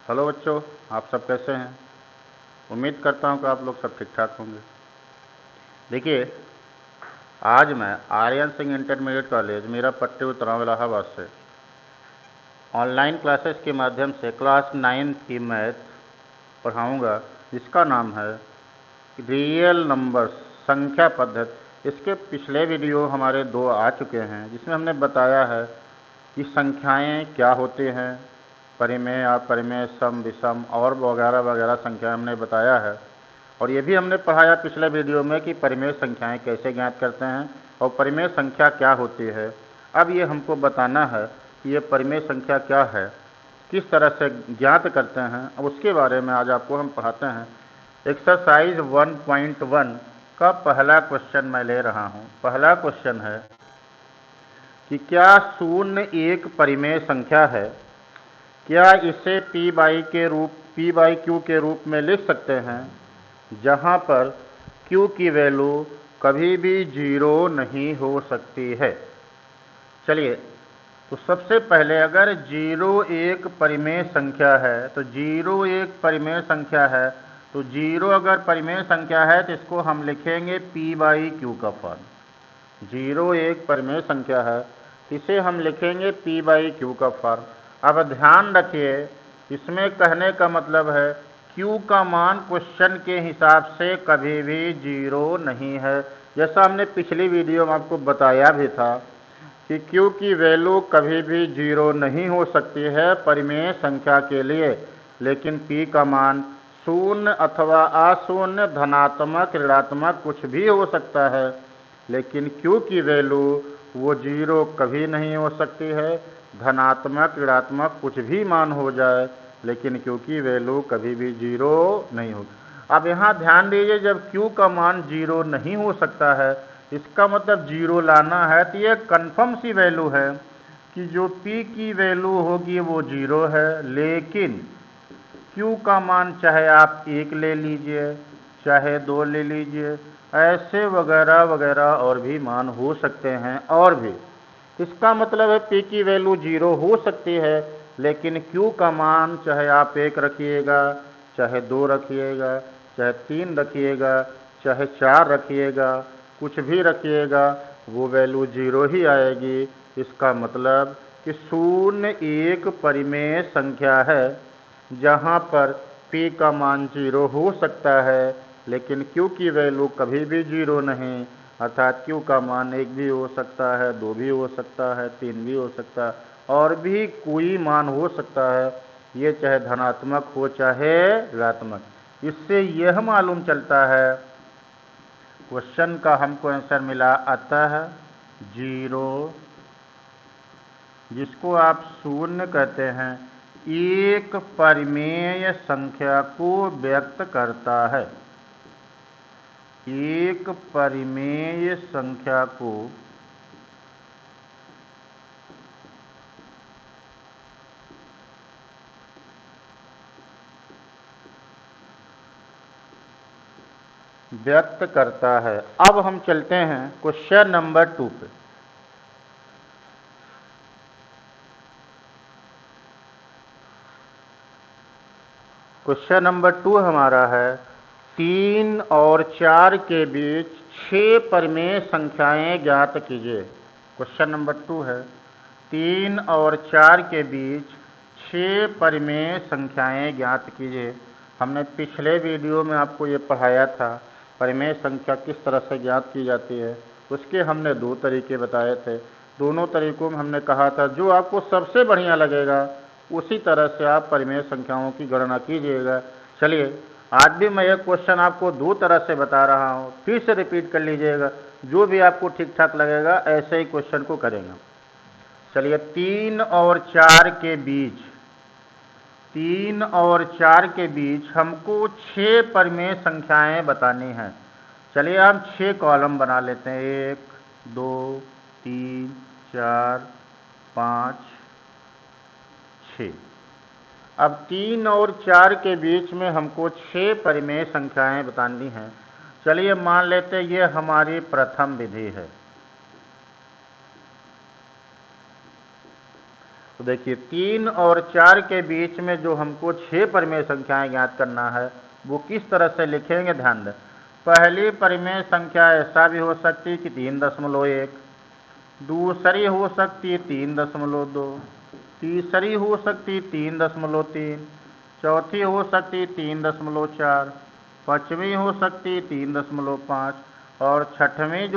Hello बच्चों, आप सब कैसे हैं। उम्मीद करता हूं कि आप लोग सब ठीक ठाक होंगे। देखिए, आज मैं आर्यन सिंह इंटरमीडिएट कॉलेज मीरा पट्टी उतराव इलाहाबाद से ऑनलाइन क्लासेस के माध्यम से क्लास 9 की मैथ पढ़ाऊंगा, जिसका नाम है रियल नंबर्स, संख्या पद्धति। इसके पिछले वीडियो हमारे 2 आ चुके हैं, जिसमें हमने बताया है कि संख्याएं क्या होती हैं, परिमेय, अपरिमेय, सम, विषम और वगैरह वगैरह संख्या हमने बताया है। और ये भी हमने पढ़ाया पिछले वीडियो में कि परिमेय संख्याएं कैसे ज्ञात करते हैं और परिमेय संख्या क्या होती है। अब ये हमको बताना है कि ये परिमेय संख्या क्या है, किस तरह से ज्ञात करते हैं, अब उसके बारे में आज आपको हम पढ़ाते हैं। एक्सरसाइज 1.1 का पहला क्वेश्चन मैं ले रहा हूँ। पहला क्वेश्चन है कि क्या शून्य एक परिमेय संख्या है। क्या इसे p बाई क्यू के रूप में लिख सकते हैं, जहाँ पर q की वैल्यू कभी भी 0 नहीं हो सकती है। चलिए, तो सबसे पहले अगर 0 एक परिमेय संख्या है तो 0 एक परिमेय संख्या है, तो 0 अगर परिमेय संख्या है तो इसको हम लिखेंगे p बाई क्यू का फॉर्म। 0 एक परिमेय संख्या है, इसे हम लिखेंगे p बाई क्यू का फॉर्म। अब ध्यान रखिए, इसमें कहने का मतलब है q का मान क्वेश्चन के हिसाब से कभी भी 0 नहीं है। जैसा हमने पिछली वीडियो में आपको बताया भी था कि q की वैल्यू कभी भी 0 नहीं हो सकती है परिमेय संख्या के लिए, लेकिन p का मान शून्य अथवा अशून्य, धनात्मक, ऋणात्मक कुछ भी हो सकता है, लेकिन q की वैल्यू वो 0 कभी नहीं हो सकती है। धनात्मक, ऋणात्मक कुछ भी मान हो जाए, लेकिन q की वैल्यू कभी भी 0 नहीं होगी। अब यहाँ ध्यान दीजिए, जब q का मान 0 नहीं हो सकता है, इसका मतलब 0 लाना है, तो ये कन्फर्म सी वैल्यू है कि जो p की वैल्यू होगी वो 0 है। लेकिन q का मान चाहे आप 1 ले लीजिए, चाहे 2 ले लीजिए, ऐसे वगैरह वगैरह और भी मान हो सकते हैं। और भी इसका मतलब है p की वैल्यू 0 हो सकती है, लेकिन q का मान चाहे आप 1 रखिएगा, चाहे 2 रखिएगा, चाहे 3 रखिएगा, चाहे 4 रखिएगा, कुछ भी रखिएगा, वो वैल्यू 0 ही आएगी। इसका मतलब कि शून्य एक परिमेय संख्या है, जहाँ पर p का मान 0 हो सकता है, लेकिन q की वैल्यू कभी भी 0 नहीं, अर्थात q का मान 1 भी हो सकता है, 2 भी हो सकता है, 3 भी हो सकता है, और भी कोई मान हो सकता है, ये चाहे धनात्मक हो चाहे ऋणात्मक। इससे यह मालूम चलता है, क्वेश्चन का हमको आंसर मिला, अतः 0, जिसको आप शून्य कहते हैं, एक परिमेय संख्या को व्यक्त करता है। एक परिमेय संख्या को व्यक्त करता है। अब हम चलते हैं क्वेश्चन नंबर 2 पे। क्वेश्चन नंबर 2 हमारा है 3 और 4 के बीच 6 परिमेय संख्याएं ज्ञात कीजिए। क्वेश्चन नंबर 2 है 3 और 4 के बीच 6 परिमेय संख्याएं ज्ञात कीजिए। हमने पिछले वीडियो में आपको ये पढ़ाया था परिमेय संख्या किस तरह से ज्ञात की जाती है। उसके हमने 2 तरीके बताए थे। दोनों तरीकों में हमने कहा था जो आपको सबसे बढ़िया लगेगा उसी तरह से आप परिमेय संख्याओं की गणना कीजिएगा। चलिए, आज भी मैं एक क्वेश्चन आपको 2 तरह से बता रहा हूँ, फिर से रिपीट कर लीजिएगा, जो भी आपको ठीक ठाक लगेगा ऐसे ही क्वेश्चन को करेंगे। चलिए, 3 और 4 के बीच, 3 और 4 के बीच हमको 6 परिमेय संख्याएं बतानी हैं। चलिए हम 6 कॉलम बना लेते हैं, 1 2 3 4 5 6। अब 3 और 4 के बीच में हमको 6 परिमेय संख्याएं बतानी हैं। चलिए मान लेते हैं ये हमारी प्रथम विधि है। तो देखिए 3 और 4 के बीच में जो हमको 6 परिमेय संख्याएं ज्ञात करना है वो किस तरह से लिखेंगे, ध्यान दें। पहली परिमेय संख्या ऐसा भी हो सकती है कि 3.1, दूसरी हो सकती है 3.2, तीसरी हो सकती है 3.3, चौथी हो सकती है 3.4, पांचवी हो सकती है 3.5 और छठवीं जो